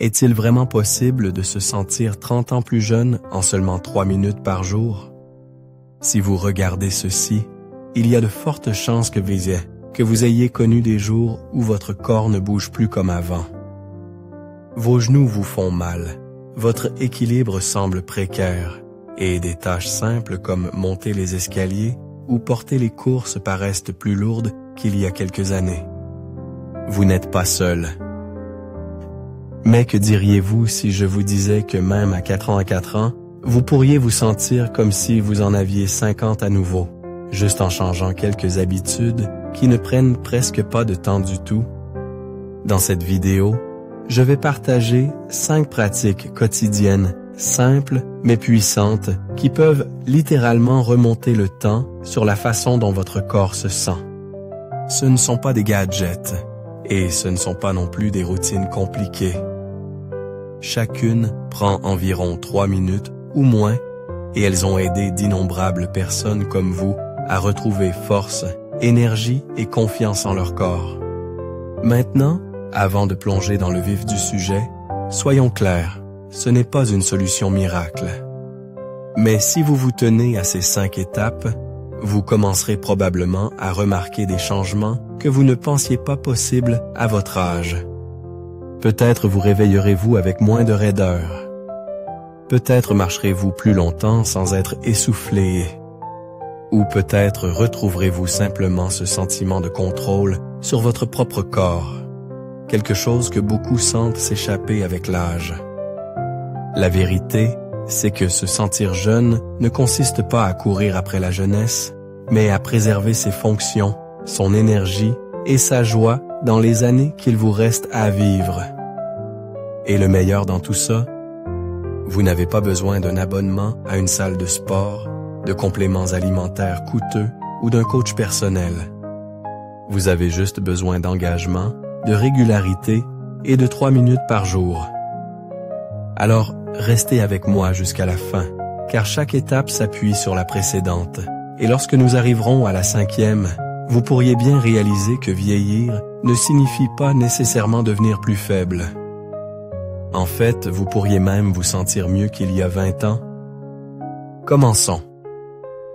Est-il vraiment possible de se sentir 30 ans plus jeune en seulement 3 minutes par jour? Si vous regardez ceci, il y a de fortes chances que vous ayez connu des jours où votre corps ne bouge plus comme avant. Vos genoux vous font mal, votre équilibre semble précaire, et des tâches simples comme monter les escaliers ou porter les courses paraissent plus lourdes qu'il y a quelques années. Vous n'êtes pas seul. Mais que diriez-vous si je vous disais que même à 4 ans, vous pourriez vous sentir comme si vous en aviez 50 à nouveau, juste en changeant quelques habitudes qui ne prennent presque pas de temps du tout? Dans cette vidéo, je vais partager 5 pratiques quotidiennes, simples mais puissantes, qui peuvent littéralement remonter le temps sur la façon dont votre corps se sent. Ce ne sont pas des gadgets, et ce ne sont pas non plus des routines compliquées. Chacune prend environ 3 minutes ou moins, et elles ont aidé d'innombrables personnes comme vous à retrouver force, énergie et confiance en leur corps. Maintenant, avant de plonger dans le vif du sujet, soyons clairs, ce n'est pas une solution miracle. Mais si vous vous tenez à ces 5 étapes, vous commencerez probablement à remarquer des changements que vous ne pensiez pas possibles à votre âge. Peut-être vous réveillerez-vous avec moins de raideur. Peut-être marcherez-vous plus longtemps sans être essoufflé. Ou peut-être retrouverez-vous simplement ce sentiment de contrôle sur votre propre corps, quelque chose que beaucoup sentent s'échapper avec l'âge. La vérité, c'est que se sentir jeune ne consiste pas à courir après la jeunesse, mais à préserver ses fonctions, son énergie et sa joie dans les années qu'il vous reste à vivre. Et le meilleur dans tout ça, vous n'avez pas besoin d'un abonnement à une salle de sport, de compléments alimentaires coûteux ou d'un coach personnel. Vous avez juste besoin d'engagement, de régularité et de 3 minutes par jour. Alors, restez avec moi jusqu'à la fin, car chaque étape s'appuie sur la précédente. Et lorsque nous arriverons à la 5e, vous pourriez bien réaliser que vieillir ne signifie pas nécessairement devenir plus faible. En fait, vous pourriez même vous sentir mieux qu'il y a 20 ans. Commençons.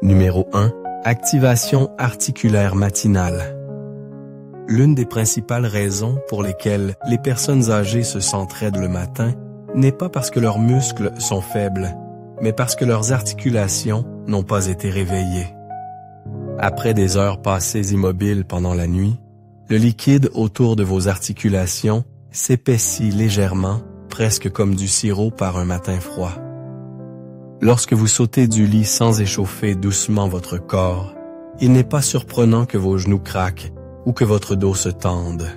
Numéro 1. Activation articulaire matinale. L'une des principales raisons pour lesquelles les personnes âgées se sentent raides le matin n'est pas parce que leurs muscles sont faibles, mais parce que leurs articulations n'ont pas été réveillées. Après des heures passées immobiles pendant la nuit, le liquide autour de vos articulations s'épaissit légèrement, presque comme du sirop par un matin froid. Lorsque vous sautez du lit sans échauffer doucement votre corps, il n'est pas surprenant que vos genoux craquent ou que votre dos se tende.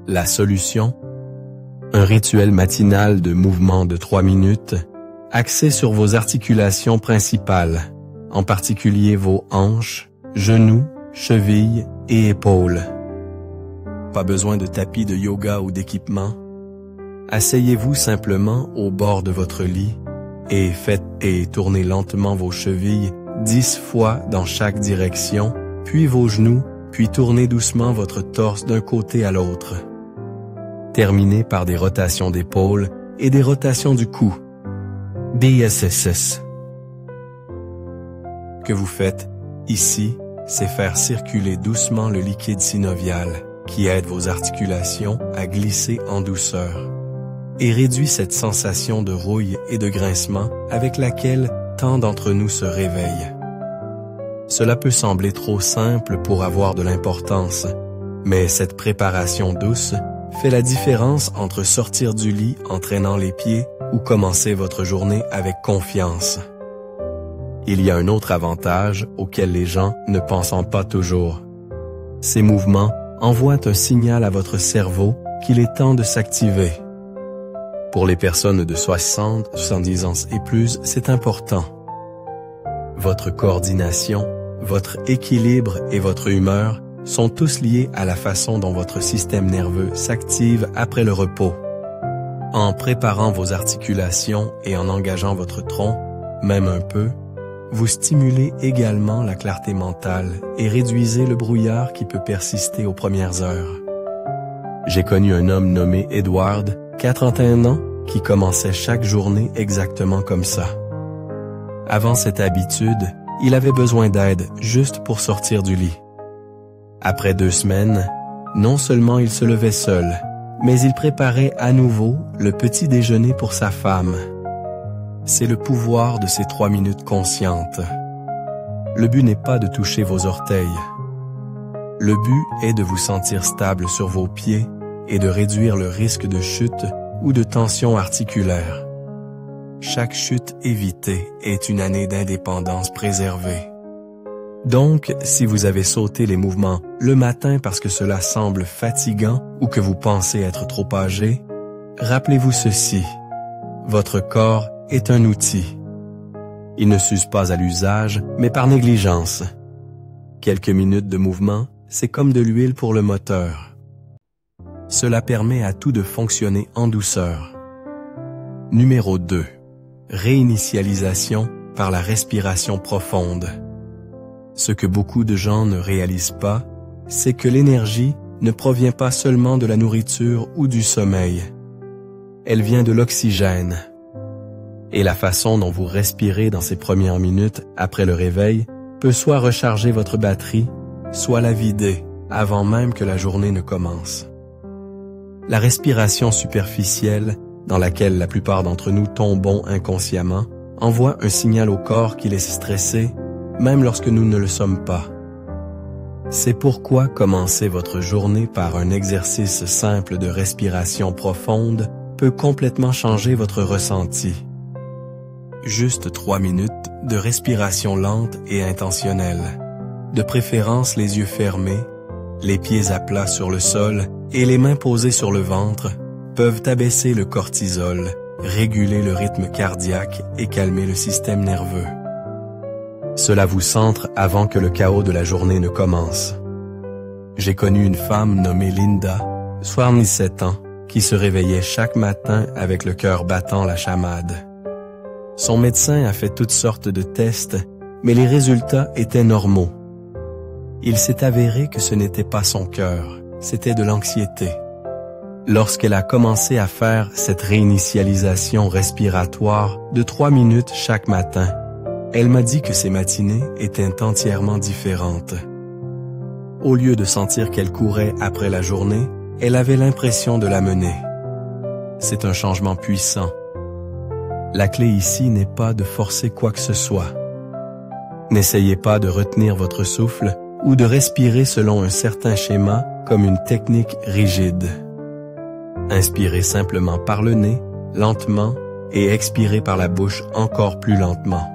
La solution? Un rituel matinal de mouvement de 3 minutes, axé sur vos articulations principales, en particulier vos hanches, genoux, chevilles et épaules. Pas besoin de tapis de yoga ou d'équipement. Asseyez-vous simplement au bord de votre lit et tournez lentement vos chevilles 10 fois dans chaque direction, puis vos genoux, puis tournez doucement votre torse d'un côté à l'autre. Terminez par des rotations d'épaules et des rotations du cou. BSSS. Que vous faites ici, c'est faire circuler doucement le liquide synovial qui aide vos articulations à glisser en douceur et réduit cette sensation de rouille et de grincement avec laquelle tant d'entre nous se réveillent. Cela peut sembler trop simple pour avoir de l'importance, mais cette préparation douce fait la différence entre sortir du lit en traînant les pieds ou commencer votre journée avec confiance. Il y a un autre avantage auquel les gens ne pensent pas toujours. Ces mouvements envoient un signal à votre cerveau qu'il est temps de s'activer. Pour les personnes de 70 ans et plus, c'est important. Votre coordination, votre équilibre et votre humeur sont tous liés à la façon dont votre système nerveux s'active après le repos. En préparant vos articulations et en engageant votre tronc, même un peu, vous stimulez également la clarté mentale et réduisez le brouillard qui peut persister aux premières heures. J'ai connu un homme nommé Edward jusqu'à 31 ans qui commençait chaque journée exactement comme ça. Avant cette habitude, il avait besoin d'aide juste pour sortir du lit. Après 2 semaines, non seulement il se levait seul, mais il préparait à nouveau le petit déjeuner pour sa femme. C'est le pouvoir de ces 3 minutes conscientes. Le but n'est pas de toucher vos orteils. Le but est de vous sentir stable sur vos pieds et de réduire le risque de chute ou de tension articulaire. Chaque chute évitée est une année d'indépendance préservée. Donc, si vous avez sauté les mouvements le matin parce que cela semble fatigant ou que vous pensez être trop âgé, rappelez-vous ceci. Votre corps est un outil. Il ne s'use pas à l'usage, mais par négligence. Quelques minutes de mouvement, c'est comme de l'huile pour le moteur. Cela permet à tout de fonctionner en douceur. Numéro 2. Réinitialisation par la respiration profonde. Ce que beaucoup de gens ne réalisent pas, c'est que l'énergie ne provient pas seulement de la nourriture ou du sommeil. Elle vient de l'oxygène. Et la façon dont vous respirez dans ces premières minutes après le réveil peut soit recharger votre batterie, soit la vider avant même que la journée ne commence. La respiration superficielle, dans laquelle la plupart d'entre nous tombons inconsciemment, envoie un signal au corps qu'il est stressé, même lorsque nous ne le sommes pas. C'est pourquoi commencer votre journée par un exercice simple de respiration profonde peut complètement changer votre ressenti. Juste 3 minutes de respiration lente et intentionnelle, de préférence les yeux fermés, les pieds à plat sur le sol et les mains posées sur le ventre, peuvent abaisser le cortisol, réguler le rythme cardiaque et calmer le système nerveux. Cela vous centre avant que le chaos de la journée ne commence. J'ai connu une femme nommée Linda, 77 ans, qui se réveillait chaque matin avec le cœur battant la chamade. Son médecin a fait toutes sortes de tests, mais les résultats étaient normaux. Il s'est avéré que ce n'était pas son cœur, c'était de l'anxiété. Lorsqu'elle a commencé à faire cette réinitialisation respiratoire de 3 minutes chaque matin, elle m'a dit que ses matinées étaient entièrement différentes. Au lieu de sentir qu'elle courait après la journée, elle avait l'impression de la mener. C'est un changement puissant. La clé ici n'est pas de forcer quoi que ce soit. N'essayez pas de retenir votre souffle ou de respirer selon un certain schéma comme une technique rigide. Inspirez simplement par le nez, lentement, et expirez par la bouche encore plus lentement.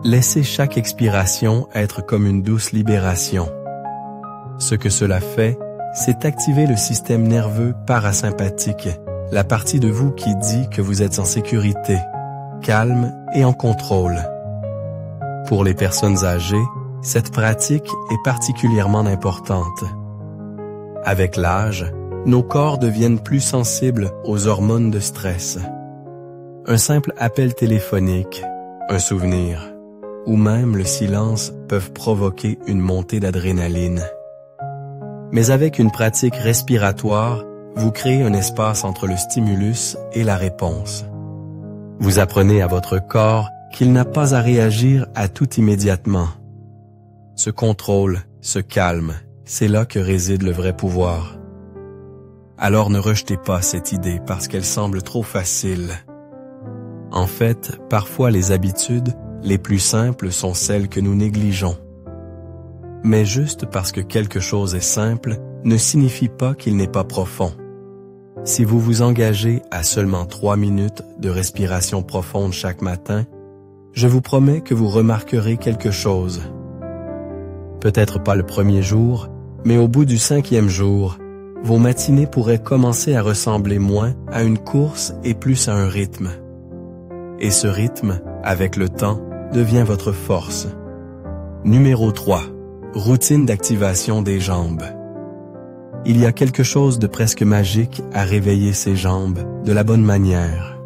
Laissez chaque expiration être comme une douce libération. Ce que cela fait, c'est activer le système nerveux parasympathique, la partie de vous qui dit que vous êtes en sécurité, calme et en contrôle. Pour les personnes âgées, cette pratique est particulièrement importante. Avec l'âge, nos corps deviennent plus sensibles aux hormones de stress. Un simple appel téléphonique, un souvenir, ou même le silence peuvent provoquer une montée d'adrénaline. Mais avec une pratique respiratoire, vous créez un espace entre le stimulus et la réponse. Vous apprenez à votre corps qu'il n'a pas à réagir à tout immédiatement. Ce contrôle, ce calme, c'est là que réside le vrai pouvoir. Alors ne rejetez pas cette idée parce qu'elle semble trop facile. En fait, parfois les habitudes les plus simples sont celles que nous négligeons. Mais juste parce que quelque chose est simple ne signifie pas qu'il n'est pas profond. Si vous vous engagez à seulement 3 minutes de respiration profonde chaque matin, je vous promets que vous remarquerez quelque chose. Peut-être pas le premier jour, mais au bout du 5e jour, vos matinées pourraient commencer à ressembler moins à une course et plus à un rythme. Et ce rythme, avec le temps, devient votre force. Numéro 3. Routine d'activation des jambes. Il y a quelque chose de presque magique à réveiller ses jambes de la bonne manière.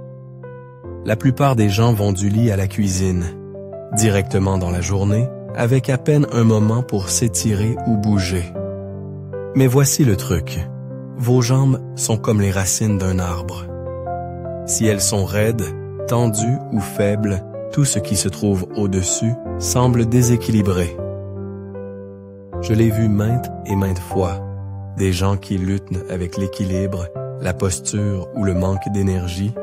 La plupart des gens vont du lit à la cuisine, directement dans la journée, avec à peine un moment pour s'étirer ou bouger. Mais voici le truc. Vos jambes sont comme les racines d'un arbre. Si elles sont raides, tendues ou faibles, tout ce qui se trouve au-dessus semble déséquilibré. Je l'ai vu maintes et maintes fois, des gens qui luttent avec l'équilibre, la posture ou le manque d'énergie,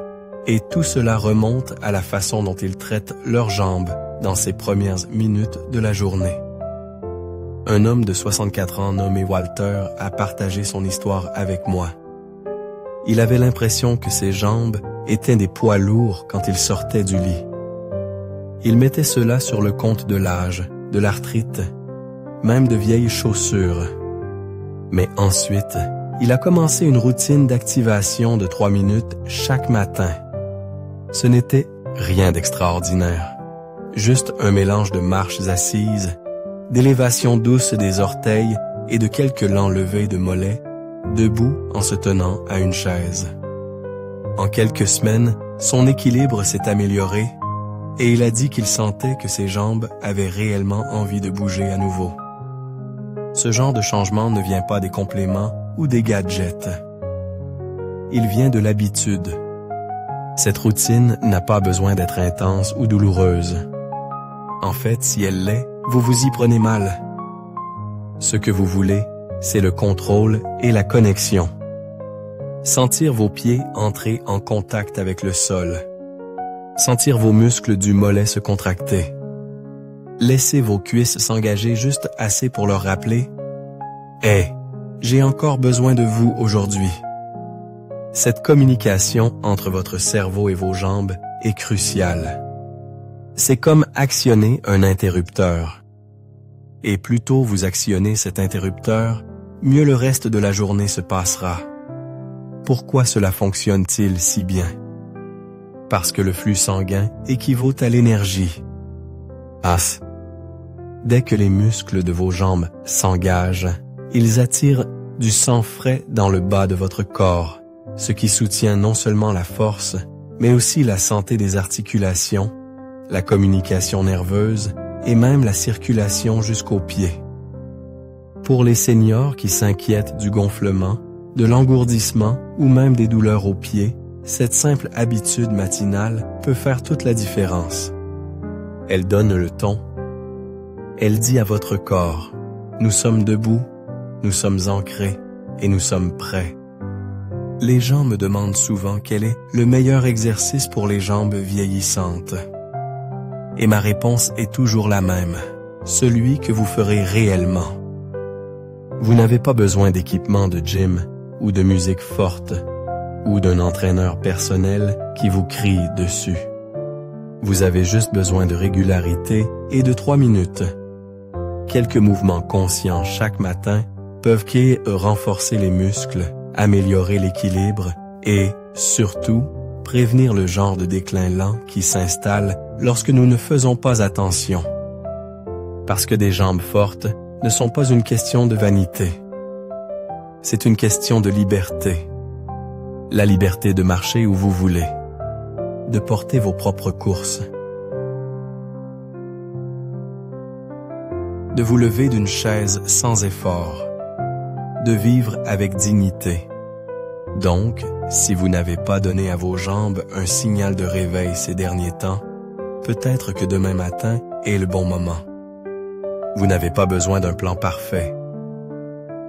et tout cela remonte à la façon dont ils traitent leurs jambes dans ces premières minutes de la journée. Un homme de 64 ans nommé Walter a partagé son histoire avec moi. Il avait l'impression que ses jambes étaient des poids lourds quand il sortait du lit. Il mettait cela sur le compte de l'âge, de l'arthrite, même de vieilles chaussures. Mais ensuite, il a commencé une routine d'activation de 3 minutes chaque matin. Ce n'était rien d'extraordinaire, juste un mélange de marches assises, d'élévation douce des orteils et de quelques lents levés de mollets, debout en se tenant à une chaise. En quelques semaines, son équilibre s'est amélioré et il a dit qu'il sentait que ses jambes avaient réellement envie de bouger à nouveau. Ce genre de changement ne vient pas des compléments ou des gadgets. Il vient de l'habitude. Cette routine n'a pas besoin d'être intense ou douloureuse. En fait, si elle l'est, vous vous y prenez mal. Ce que vous voulez, c'est le contrôle et la connexion. Sentir vos pieds entrer en contact avec le sol. Sentir vos muscles du mollet se contracter. Laissez vos cuisses s'engager juste assez pour leur rappeler « Hey, j'ai encore besoin de vous aujourd'hui ». Cette communication entre votre cerveau et vos jambes est cruciale. C'est comme actionner un interrupteur. Et plus tôt vous actionnez cet interrupteur, mieux le reste de la journée se passera. Pourquoi cela fonctionne-t-il si bien? Parce que le flux sanguin équivaut à l'énergie. Dès que les muscles de vos jambes s'engagent, ils attirent du sang frais dans le bas de votre corps, ce qui soutient non seulement la force, mais aussi la santé des articulations, la communication nerveuse et même la circulation jusqu'aux pieds. Pour les seniors qui s'inquiètent du gonflement, de l'engourdissement ou même des douleurs aux pieds, cette simple habitude matinale peut faire toute la différence. Elle donne le ton. Elle dit à votre corps, nous sommes debout, nous sommes ancrés et nous sommes prêts. Les gens me demandent souvent quel est le meilleur exercice pour les jambes vieillissantes. Et ma réponse est toujours la même, celui que vous ferez réellement. Vous n'avez pas besoin d'équipement de gym ou de musique forte ou d'un entraîneur personnel qui vous crie dessus. Vous avez juste besoin de régularité et de 3 minutes. Quelques mouvements conscients chaque matin peuvent renforcer les muscles, améliorer l'équilibre et, surtout, prévenir le genre de déclin lent qui s'installe lorsque nous ne faisons pas attention. Parce que des jambes fortes ne sont pas une question de vanité. C'est une question de liberté. La liberté de marcher où vous voulez, de porter vos propres courses, de vous lever d'une chaise sans effort, de vivre avec dignité. Donc, si vous n'avez pas donné à vos jambes un signal de réveil ces derniers temps, peut-être que demain matin est le bon moment. Vous n'avez pas besoin d'un plan parfait.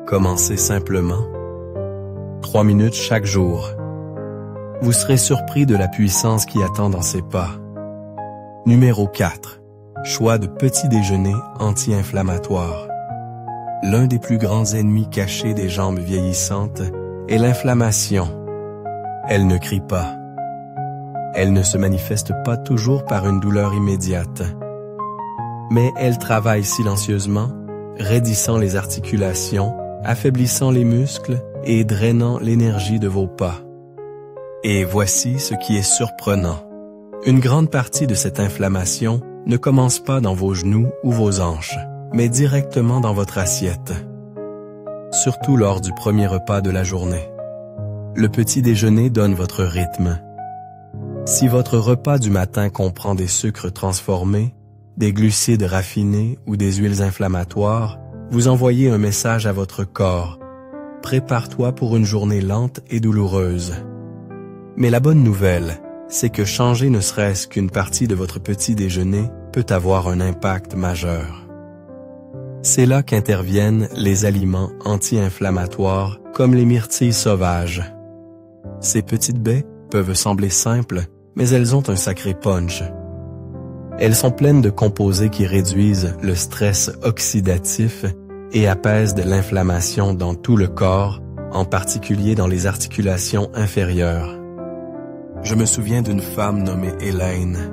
Commencez simplement. 3 minutes chaque jour. Vous serez surpris de la puissance qui attend dans ces pas. Numéro 4. Choix de petit déjeuner anti-inflammatoire. L'un des plus grands ennemis cachés des jambes vieillissantes est l'inflammation. Elle ne crie pas. Elle ne se manifeste pas toujours par une douleur immédiate. Mais elle travaille silencieusement, raidissant les articulations, affaiblissant les muscles et drainant l'énergie de vos pas. Et voici ce qui est surprenant. Une grande partie de cette inflammation ne commence pas dans vos genoux ou vos hanches, mais directement dans votre assiette. Surtout lors du premier repas de la journée. Le petit déjeuner donne votre rythme. Si votre repas du matin comprend des sucres transformés, des glucides raffinés ou des huiles inflammatoires, vous envoyez un message à votre corps. prépare-toi pour une journée lente et douloureuse. Mais la bonne nouvelle, c'est que changer ne serait-ce qu'une partie de votre petit déjeuner peut avoir un impact majeur. C'est là qu'interviennent les aliments anti-inflammatoires comme les myrtilles sauvages. Ces petites baies peuvent sembler simples, mais elles ont un sacré punch. Elles sont pleines de composés qui réduisent le stress oxydatif et apaisent de l'inflammation dans tout le corps, en particulier dans les articulations inférieures. Je me souviens d'une femme nommée Hélène.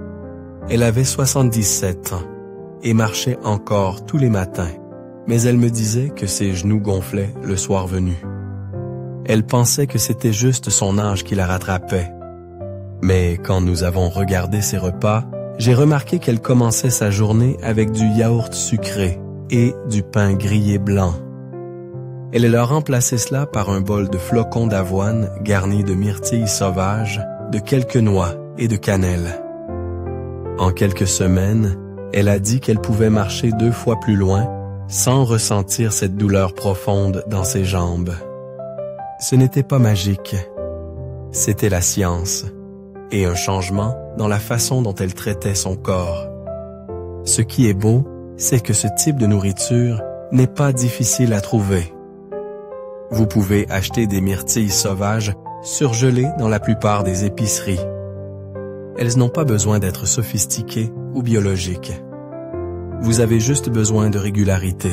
Elle avait 77 ans et marchait encore tous les matins, mais elle me disait que ses genoux gonflaient le soir venu. Elle pensait que c'était juste son âge qui la rattrapait. Mais quand nous avons regardé ses repas, j'ai remarqué qu'elle commençait sa journée avec du yaourt sucré et du pain grillé blanc. Elle leur remplaçait cela par un bol de flocons d'avoine garni de myrtilles sauvages, de quelques noix et de cannelle. En quelques semaines, elle a dit qu'elle pouvait marcher 2 fois plus loin sans ressentir cette douleur profonde dans ses jambes. Ce n'était pas magique, c'était la science et un changement dans la façon dont elle traitait son corps. Ce qui est beau, c'est que ce type de nourriture n'est pas difficile à trouver. Vous pouvez acheter des myrtilles sauvages surgelées dans la plupart des épiceries. Elles n'ont pas besoin d'être sophistiquées ou biologiques. Vous avez juste besoin de régularité.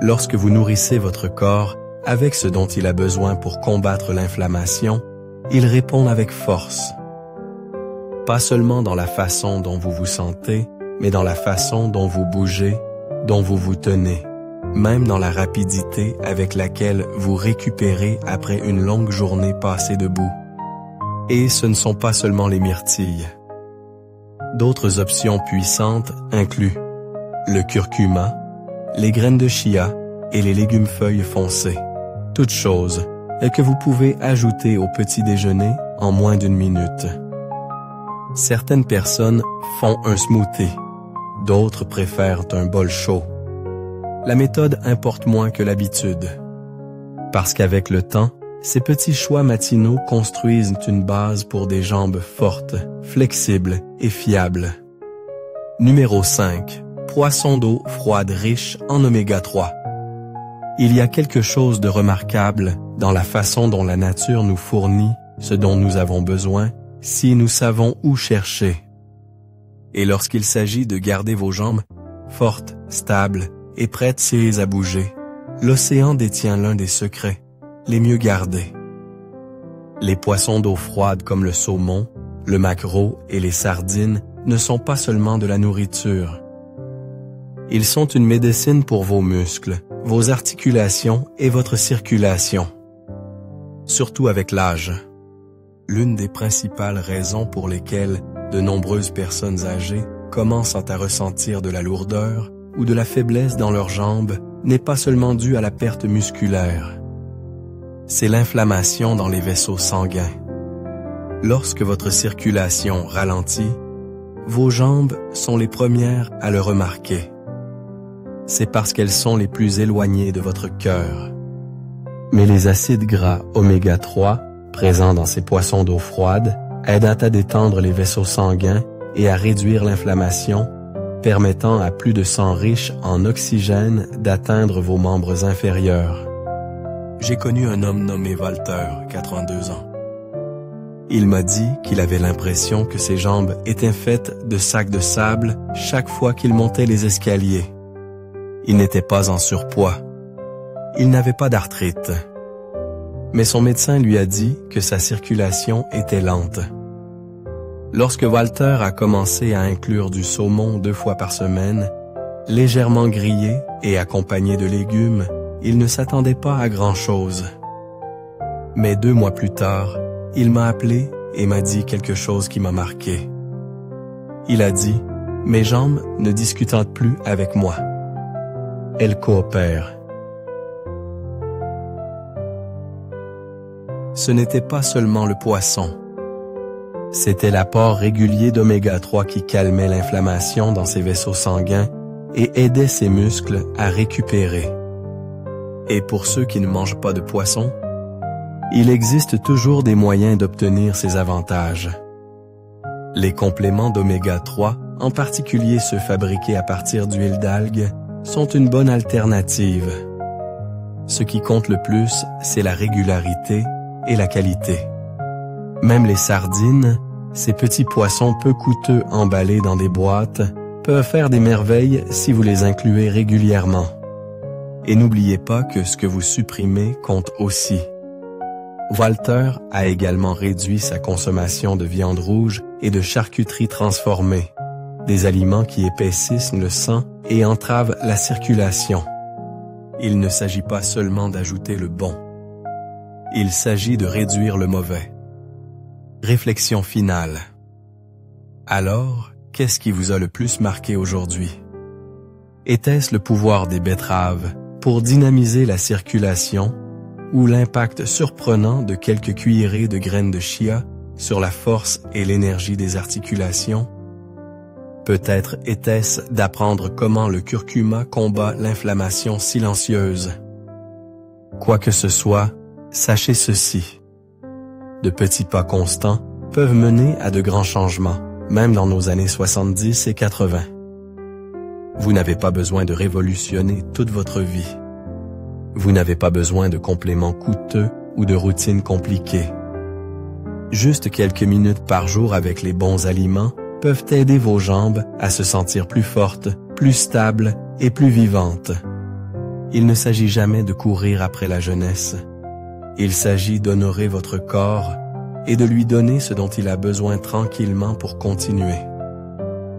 Lorsque vous nourrissez votre corps avec ce dont il a besoin pour combattre l'inflammation, il répond avec force. Pas seulement dans la façon dont vous vous sentez, mais dans la façon dont vous bougez, dont vous vous tenez, même dans la rapidité avec laquelle vous récupérez après une longue journée passée debout. Et ce ne sont pas seulement les myrtilles. D'autres options puissantes incluent le curcuma, les graines de chia et les légumes feuilles foncées. Toutes choses que vous pouvez ajouter au petit déjeuner en moins d'1 minute. Certaines personnes font un smoothie, d'autres préfèrent un bol chaud. La méthode importe moins que l'habitude, parce qu'avec le temps, ces petits choix matinaux construisent une base pour des jambes fortes, flexibles et fiables. Numéro 5. Poisson d'eau froide riche en oméga 3. Il y a quelque chose de remarquable dans la façon dont la nature nous fournit ce dont nous avons besoin si nous savons où chercher. Et lorsqu'il s'agit de garder vos jambes fortes, stables et prêtes à bouger, l'océan détient l'un des secrets les mieux gardés. Les poissons d'eau froide comme le saumon, le maquereau et les sardines ne sont pas seulement de la nourriture. Ils sont une médecine pour vos muscles, vos articulations et votre circulation. Surtout avec l'âge. L'une des principales raisons pour lesquelles de nombreuses personnes âgées commencent à ressentir de la lourdeur ou de la faiblesse dans leurs jambes n'est pas seulement due à la perte musculaire. C'est l'inflammation dans les vaisseaux sanguins. Lorsque votre circulation ralentit, vos jambes sont les premières à le remarquer. C'est parce qu'elles sont les plus éloignées de votre cœur. Mais les acides gras oméga 3, présents dans ces poissons d'eau froide, aident à détendre les vaisseaux sanguins et à réduire l'inflammation, permettant à plus de sang riche en oxygène d'atteindre vos membres inférieurs. J'ai connu un homme nommé Walter, 82 ans. Il m'a dit qu'il avait l'impression que ses jambes étaient faites de sacs de sable chaque fois qu'il montait les escaliers. Il n'était pas en surpoids. Il n'avait pas d'arthrite. Mais son médecin lui a dit que sa circulation était lente. Lorsque Walter a commencé à inclure du saumon 2 fois par semaine, légèrement grillé et accompagné de légumes, il ne s'attendait pas à grand-chose. Mais 2 mois plus tard, il m'a appelé et m'a dit quelque chose qui m'a marqué. Il a dit « Mes jambes ne discutent plus avec moi. Elles coopèrent. » Ce n'était pas seulement le poisson. C'était l'apport régulier d'oméga 3 qui calmait l'inflammation dans ses vaisseaux sanguins et aidait ses muscles à récupérer. Et pour ceux qui ne mangent pas de poisson, il existe toujours des moyens d'obtenir ces avantages. Les compléments d'oméga 3, en particulier ceux fabriqués à partir d'huile d'algues, sont une bonne alternative. Ce qui compte le plus, c'est la régularité et la qualité. Même les sardines, ces petits poissons peu coûteux emballés dans des boîtes, peuvent faire des merveilles si vous les incluez régulièrement. Et n'oubliez pas que ce que vous supprimez compte aussi. Walter a également réduit sa consommation de viande rouge et de charcuterie transformée, des aliments qui épaississent le sang et entravent la circulation. Il ne s'agit pas seulement d'ajouter le bon. Il s'agit de réduire le mauvais. Réflexion finale. Alors, qu'est-ce qui vous a le plus marqué aujourd'hui? Était-ce le pouvoir des betteraves pour dynamiser la circulation ou l'impact surprenant de quelques cuillerées de graines de chia sur la force et l'énergie des articulations? Peut-être était-ce d'apprendre comment le curcuma combat l'inflammation silencieuse. Quoi que ce soit, sachez ceci. De petits pas constants peuvent mener à de grands changements, même dans nos années 70 et 80. Vous n'avez pas besoin de révolutionner toute votre vie. Vous n'avez pas besoin de compléments coûteux ou de routines compliquées. Juste quelques minutes par jour avec les bons aliments peuvent aider vos jambes à se sentir plus fortes, plus stables et plus vivantes. Il ne s'agit jamais de courir après la jeunesse. Il s'agit d'honorer votre corps et de lui donner ce dont il a besoin tranquillement pour continuer.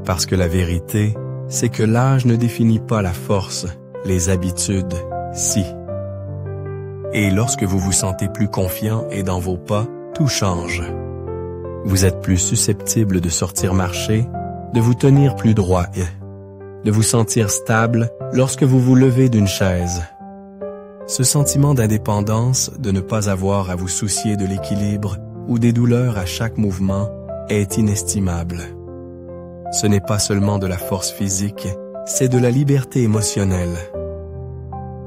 Parce que la vérité, c'est que l'âge ne définit pas la force, les habitudes, si. Et lorsque vous vous sentez plus confiant et dans vos pas, tout change. Vous êtes plus susceptible de sortir marcher, de vous tenir plus droit, de vous sentir stable lorsque vous vous levez d'une chaise. Ce sentiment d'indépendance, de ne pas avoir à vous soucier de l'équilibre ou des douleurs à chaque mouvement, est inestimable. Ce n'est pas seulement de la force physique, c'est de la liberté émotionnelle.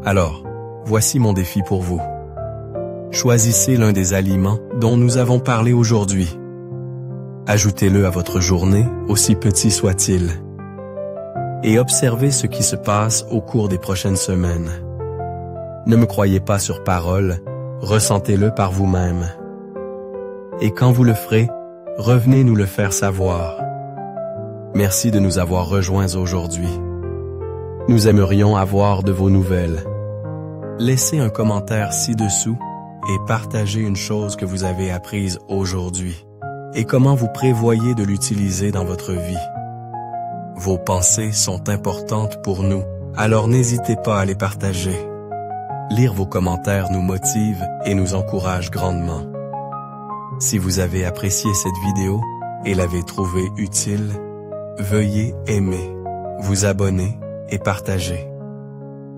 Alors, voici mon défi pour vous. Choisissez l'un des aliments dont nous avons parlé aujourd'hui. Ajoutez-le à votre journée, aussi petit soit-il. Et observez ce qui se passe au cours des prochaines semaines. Ne me croyez pas sur parole, ressentez-le par vous-même. Et quand vous le ferez, revenez nous le faire savoir. Merci de nous avoir rejoints aujourd'hui. Nous aimerions avoir de vos nouvelles. Laissez un commentaire ci-dessous et partagez une chose que vous avez apprise aujourd'hui et comment vous prévoyez de l'utiliser dans votre vie. Vos pensées sont importantes pour nous, alors n'hésitez pas à les partager. Lire vos commentaires nous motive et nous encourage grandement. Si vous avez apprécié cette vidéo et l'avez trouvée utile, veuillez aimer, vous abonner et partager.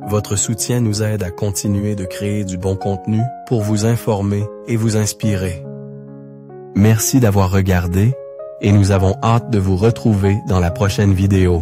Votre soutien nous aide à continuer de créer du bon contenu pour vous informer et vous inspirer. Merci d'avoir regardé et nous avons hâte de vous retrouver dans la prochaine vidéo.